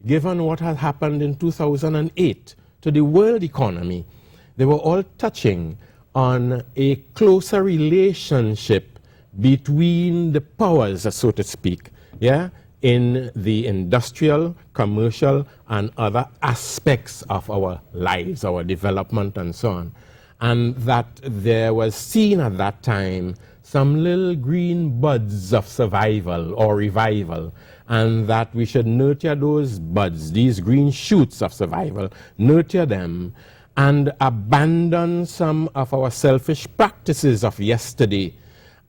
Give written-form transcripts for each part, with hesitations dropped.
given what had happened in 2008 to the world economy, they were all touching on a closer relationship between the powers, so to speak, yeah, in the industrial, commercial, and other aspects of our lives, our development, and so on. And that there was seen at that time some little green buds of survival or revival, and that we should nurture those buds, these green shoots of survival, nurture them, and abandon some of our selfish practices of yesterday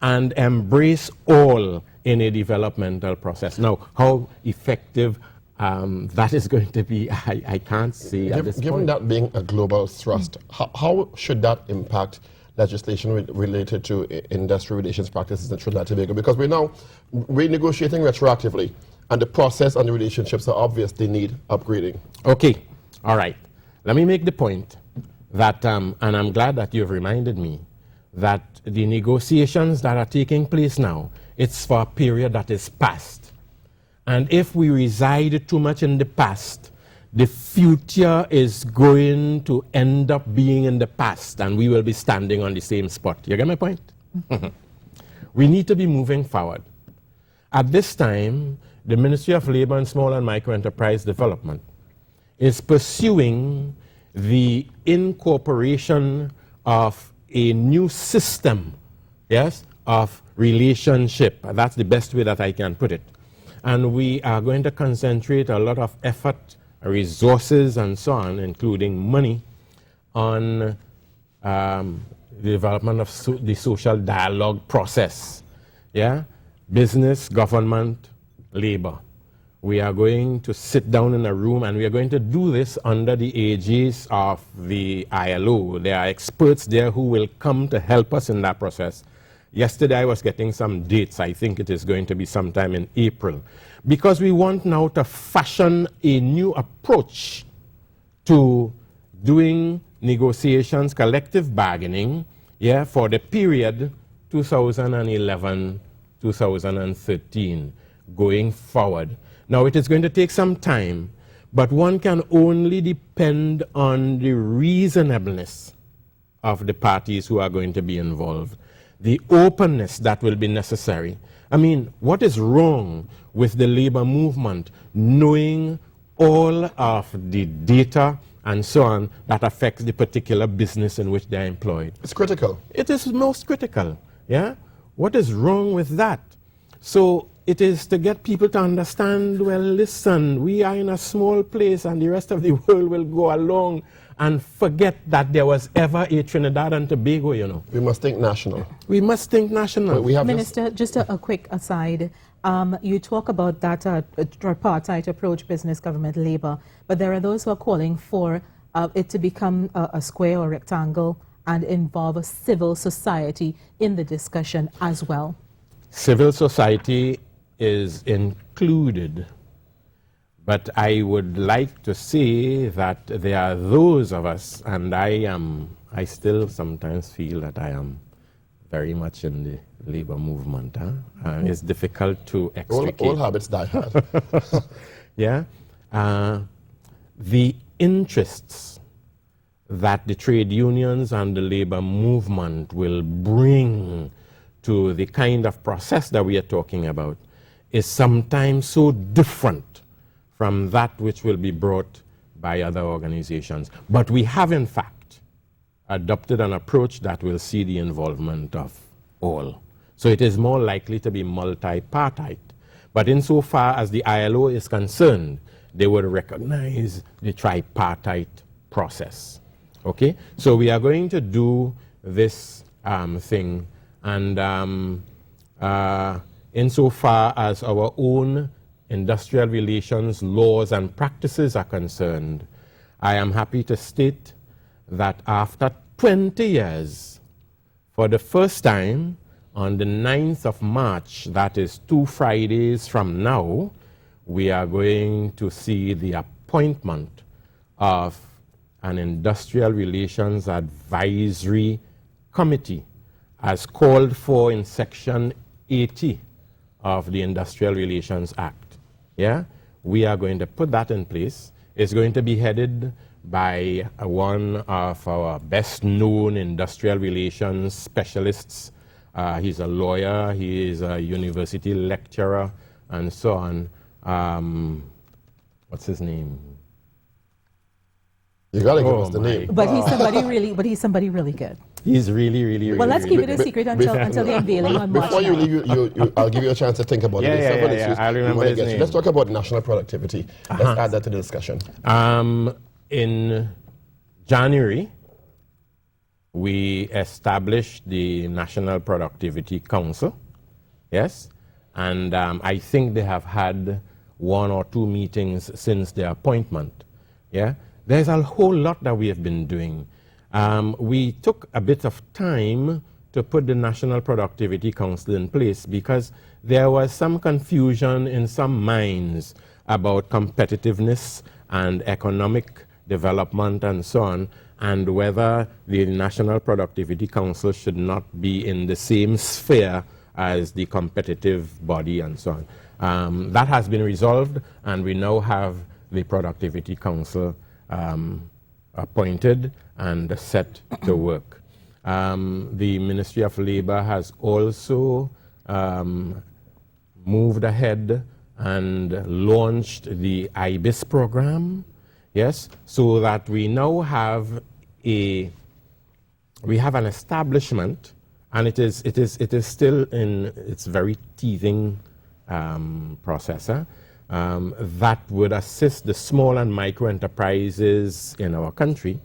and embrace all in a developmental process. Now, how effective that is going to be, I can't say at this point. Given that being a global thrust, how should that impact legislation related to industrial relations practices in Trinidad and Tobago? Because we're now renegotiating retroactively, and the process and the relationships are obvious, they need upgrading. Okay, all right. Let me make the point that, and I'm glad that you've reminded me, that the negotiations that are taking place now, it's for a period that is past. And if we reside too much in the past, the future is going to end up being in the past, and we will be standing on the same spot. You get my point? We need to be moving forward. At this time, the Ministry of Labor and Small and Micro Enterprise Development is pursuing the incorporation of a new system, yes, of relationship. That's the best way that I can put it. And we are going to concentrate a lot of effort, resources, and so on, including money, on the development of the social dialogue process. Yeah? Business, government, labor. We are going to sit down in a room, and we are going to do this under the aegis of the ILO. There are experts there who will come to help us in that process. Yesterday I was getting some dates. I think it is going to be sometime in April. Because we want now to fashion a new approach to doing negotiations, collective bargaining, yeah, for the period 2011-2013 going forward. Now, it is going to take some time, but one can only depend on the reasonableness of the parties who are going to be involved, the openness that will be necessary. I mean, what is wrong with the labor movement knowing all of the data and so on that affects the particular business in which they're employed? It's critical. It is most critical, yeah? What is wrong with that? So it is to get people to understand, well, listen, we are in a small place and the rest of the world will go along and forget that there was ever a Trinidad and Tobago, you know. We must think national. We must think national. We have Minister, just a quick aside. You talk about that tripartite approach, business, government, labor, but there are those who are calling for it to become a square or rectangle and involve a civil society in the discussion as well. Civil society is included, but I would like to say that there are those of us, and I still sometimes feel that I am very much in the labor movement. It's difficult to extricate. All habits die hard. Yeah. The interests that the trade unions and the labor movement will bring to the kind of process that we are talking about is sometimes so different from that which will be brought by other organizations. But we have, in fact, adopted an approach that will see the involvement of all. So it is more likely to be multi-partite. But insofar as the ILO is concerned, they would recognize the tripartite process. Okay? So we are going to do this thing, and insofar as our own industrial relations laws and practices are concerned, I am happy to state that after 20 years, for the first time, on the 9th of March, that is 2 Fridays from now, we are going to see the appointment of an industrial relations advisory committee as called for in Section 80 of the Industrial Relations Act. Yeah? we are going to put that in place. It's going to be headed by one of our best known industrial relations specialists. He's a lawyer, he is a university lecturer, and so on. What's his name? You gotta give us the name. But he's somebody really good. He's really Well, let's keep it a good. secret until the unveiling on March Before you 9th. leave, I'll give you a chance to think about it. There's several issues I remember we wanna his get to. name. Let's talk about national productivity. Let's add that to the discussion. In January, we established the National Productivity Council, yes, and I think they have had 1 or 2 meetings since their appointment, yeah. There's a whole lot that we have been doing. We took a bit of time to put the National Productivity Council in place because there was some confusion in some minds about competitiveness and economic development and so on, and whether the National Productivity Council should not be in the same sphere as the competitive body and so on. That has been resolved, and we now have the Productivity Council appointed and set to work. The Ministry of Labor has also moved ahead and launched the IBIS program, yes, so that we now have an establishment, and it is still in its very teething process, that would assist the small and micro enterprises in our country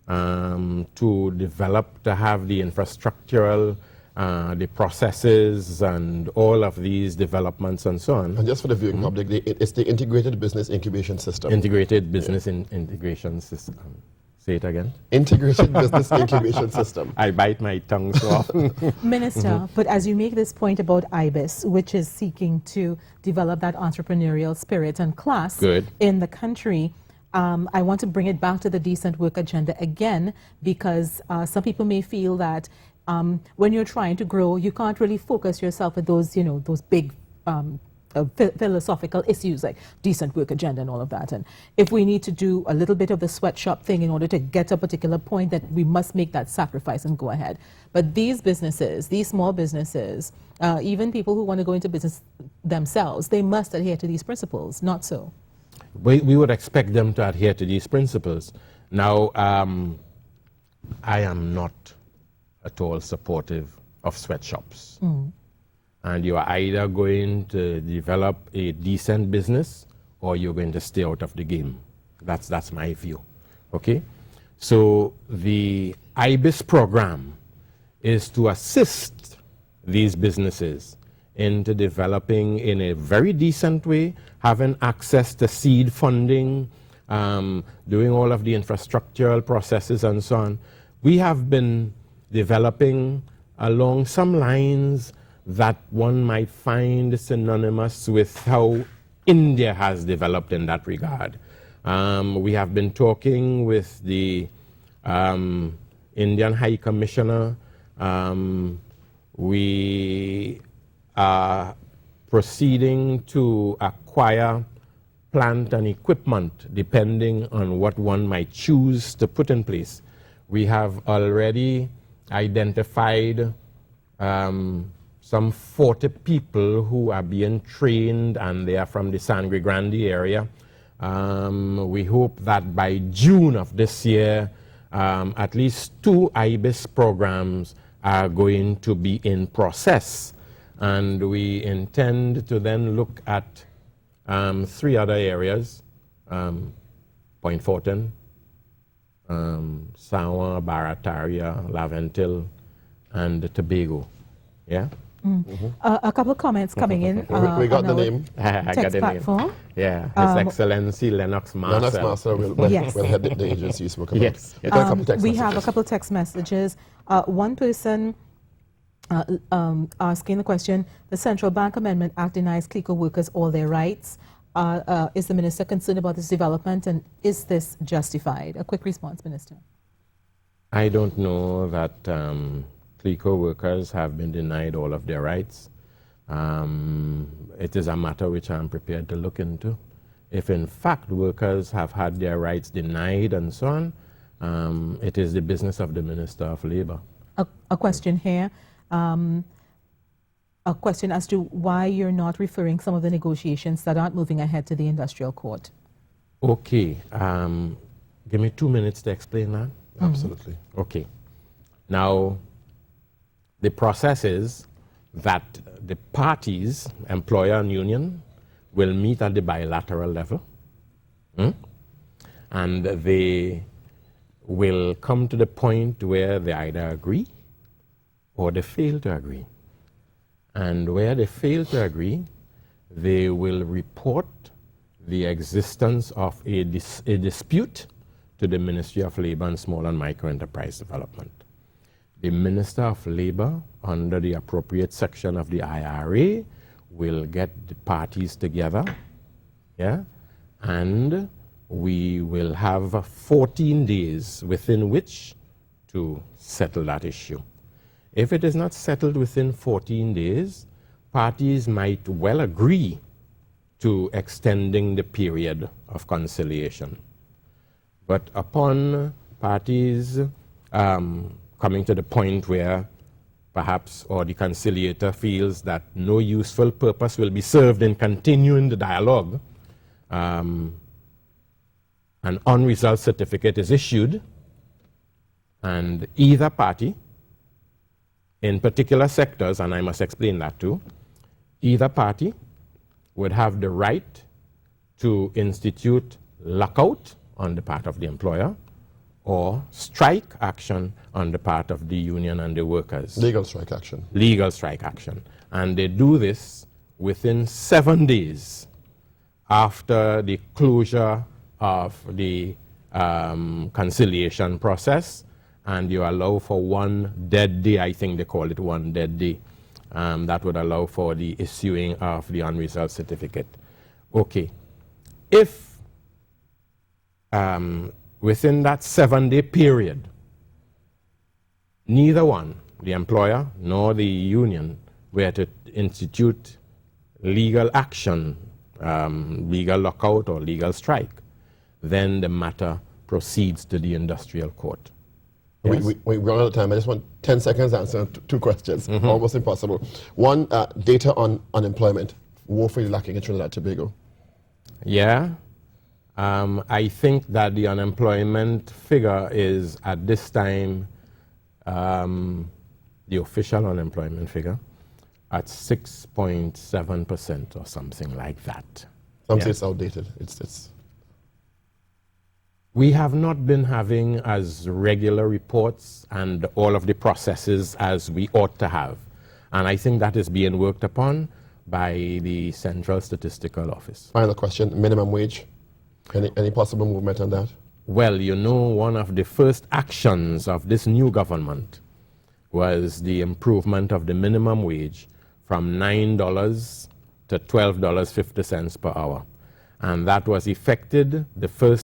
to develop, to have the infrastructural, the processes, and all of these developments and so on. And just for the viewing public, it's the Integrated Business Incubation System. Integrated Business Integration System. Say it again. Integrated Business Incubation System. I bite my tongue so often. Minister, but as you make this point about IBIS, which is seeking to develop that entrepreneurial spirit and class in the country, I want to bring it back to the decent work agenda again, because some people may feel that when you're trying to grow, you can't really focus yourself at those, those big philosophical issues like decent work agenda and all of that. And if we need to do a little bit of the sweatshop thing in order to get a particular point, that we must make that sacrifice and go ahead. But these businesses, these small businesses, even people who want to go into business themselves, they must adhere to these principles, not so. We would expect them to adhere to these principles. Now, I am not at all supportive of sweatshops. And you are either going to develop a decent business or you're going to stay out of the game. That's my view, okay? So the IBIS program is to assist these businesses into developing in a very decent way, having access to seed funding, doing all of the infrastructural processes and so on. We have been developing along some lines that one might find synonymous with how India has developed in that regard. We have been talking with the Indian High Commissioner. We are proceeding to acquire plant and equipment depending on what one might choose to put in place. We have already identified some 40 people who are being trained, and they are from the Sangre Grande area. We hope that by June of this year, at least 2 IBIS programs are going to be in process. And we intend to then look at 3 other areas, Point Fortin, Sawa, Barataria, Laventil, and Tobago. Yeah? A couple of comments coming in. We got the name. I got the platform. name. Yeah, His Excellency Lennox Marcel. Lennox Marcel will head the agency you spoke about. Yes. We have a couple of text messages. One person asking the question, the Central Bank Amendment Act denies CLECO workers all their rights. Is the minister concerned about this development, and is this justified? A quick response, Minister. I don't know that CLECO workers have been denied all of their rights. It is a matter which I'm prepared to look into. If in fact workers have had their rights denied and so on, it is the business of the Minister of Labour. A question here. A question as to why you're not referring some of the negotiations that aren't moving ahead to the industrial court. Okay. Give me 2 minutes to explain that. Absolutely. Okay. Now, the process is that the parties, employer and union, will meet at the bilateral level, and they will come to the point where they either agree or they fail to agree. And where they fail to agree, they will report the existence of a dispute to the Ministry of Labour and Small and Micro Enterprise Development. The Minister of Labour, under the appropriate section of the IRA, will get the parties together, and we will have 14 days within which to settle that issue. If it is not settled within 14 days, parties might well agree to extending the period of conciliation. But upon parties coming to the point where perhaps, or the conciliator feels that no useful purpose will be served in continuing the dialogue, an unresolved certificate is issued, and either party, in particular sectors, and I must explain that too, either party would have the right to institute lockout on the part of the employer or strike action on the part of the union and the workers. Legal strike action. Legal strike action. And they do this within 7 days after the closure of the conciliation process, and you allow for 1 dead day, I think they call it 1 dead day. That would allow for the issuing of the unresolved certificate. Okay. If within that 7-day period, neither one, the employer nor the union, were to institute legal action, legal lockout or legal strike, then the matter proceeds to the industrial court. Yes? We run out of time. I just want 10 seconds to answer 2 questions. Almost impossible. One, data on unemployment, woefully lacking in Trinidad and Tobago. Yeah. I think that the unemployment figure is at this time, the official unemployment figure, at 6.7% or something like that. Some say it's outdated. We have not been having as regular reports and all of the processes as we ought to have. And I think that is being worked upon by the Central Statistical Office. Final question, minimum wage. Any possible movement on that? Well, you know, one of the first actions of this new government was the improvement of the minimum wage from $9 to $12.50 per hour. And that was effected the first